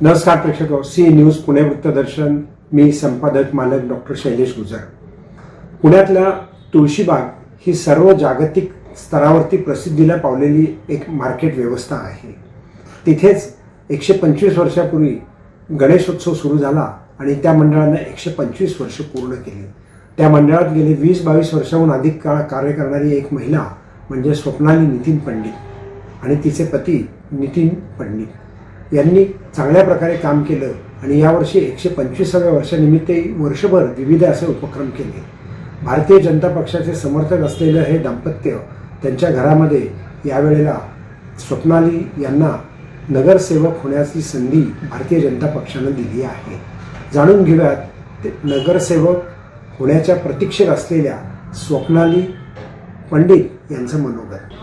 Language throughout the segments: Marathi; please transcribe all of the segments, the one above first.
नमस्कार प्रेक्षक, सी न्यूज पुणे वृत्तदर्शन. मी संपादक मालक डॉक्टर शैलेश गुजर. पुण्यातल्या तुळशीबाग ही सर्व जागतिक स्तरावरती प्रसिद्धीला पावलेली एक मार्केट व्यवस्था आहे. तिथेच 125 वर्षापूर्वी गणेशोत्सव सुरू झाला आणि त्या मंडळानं 125 वर्ष पूर्ण केली. त्या मंडळात गेले 20-22 वर्षाहून अधिक काळ कार्य करणारी एक महिला म्हणजे स्वप्नाली नितीन पंडित आणि तिचे पती नितीन पंडित यांनी चांगल्या प्रकारे काम केलं आणि यावर्षी 125व्या वर्षानिमित्त वर्षभर विविध असे उपक्रम केले. भारतीय जनता पक्षाचे समर्थक असलेलं हे दाम्पत्य त्यांच्या घरामध्ये यावेळेला स्वप्नाली यांना नगरसेवक होण्याची संधी भारतीय जनता पक्षानं दिली आहे. जाणून घेऊयात नगरसेवक होण्याच्या प्रतीक्षेत असलेल्या स्वप्नाली पंडित यांचं मनोगत.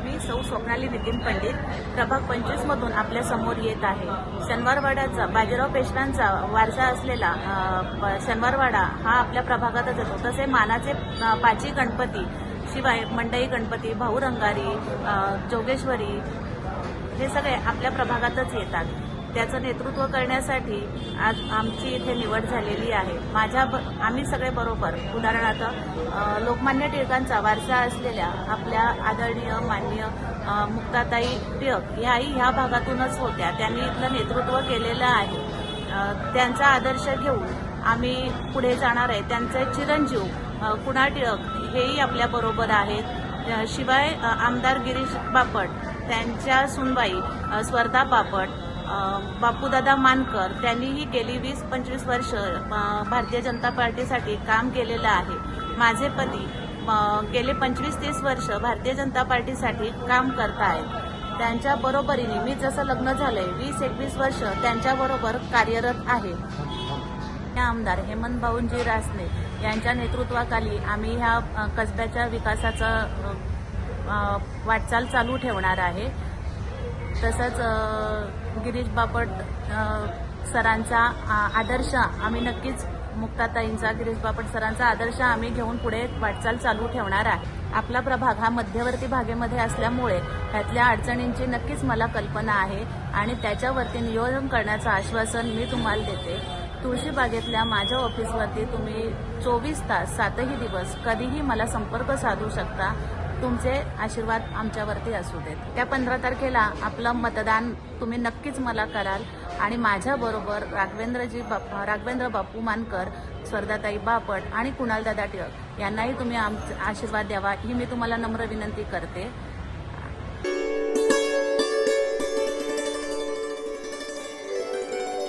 मी सौ स्वप्नाली नितीन पंडित प्रभाग 25 मधून आपल्या समोर येत आहे. शनिवारवाड्याचा बाजीराव पेशव्यांचा वारसा असलेला शनिवारवाडा हा आपल्या प्रभागातच येतो. तसे मानाचे पाची गणपती शिवाय मंडई गणपती, भाऊ रंगारी, जोगेश्वरी हे सगळे आपल्या प्रभागातच येतात. त्याचं नेतृत्व करण्यासाठी आज आमची इथे निवड झालेली आहे. आम्ही सगळे बरोबर, उदाहरणार्थ लोकमान्य टिळकांचा वारसा असलेल्या आपल्या आदरणीय माननीय मुक्ताताई टिळक याही ह्या भागातूनच होत्या. त्यांनी इथलं नेतृत्व केलेलं आहे. त्यांचा आदर्श घेऊन आम्ही पुढे जाणार आहे. त्यांचे चिरंजीव कुणाल टिळक हेही आपल्याबरोबर आहेत. शिवाय आमदार गिरीश बापट, त्यांच्या सुनबाई स्वर्धा बापट, बापूदादा मानकर त्यांनीही गेली 20-25 वर्ष भारतीय जनता पार्टीसाठी काम केलेलं आहे. माझे पती गेले 25-30 वर्ष भारतीय जनता पार्टीसाठी काम करत आहेत. त्यांच्या बरोबरीने मी जसं लग्न झालंय 20-21 वर्ष त्यांच्याबरोबर कार्यरत आहे. आमदार हेमंत भाऊंजी रासने यांच्या नेतृत्वाखाली आम्ही ह्या कसब्याच्या विकासाचं वाटचाल चालू ठेवणार आहे. तसंच गिरीश बापट सरांचा आदर्श आम्ही नक्कीच, मुक्ताताईंचा, गिरीश बापट सरांचा आदर्श आम्ही घेऊन पुढे वाटचाल चालू ठेवणार आहे. आपला प्रभाग हा मध्यवर्ती भागेमध्ये असल्यामुळे त्यातल्या अडचणींची नक्कीच मला कल्पना आहे आणि त्याच्यावरती नियोजन करण्याचं आश्वासन मी तुम्हाला देते. तुळशीबागेतल्या माझ्या ऑफिसवरती तुम्ही 24 तास 7ही दिवस कधीही मला संपर्क साधू शकता. तुमचे आशीर्वाद आमच्यावरती असू देत. त्या 15 तारखेला आपलं मतदान तुम्ही नक्कीच मला कराल आणि माझ्याबरोबर राघवेंद्र बापू मानकर, स्वर्धाताई बापट आणि कुणालदादा टिळक यांनाही तुम्ही आशीर्वाद द्यावा ही मी तुम्हाला नम्र विनंती करते.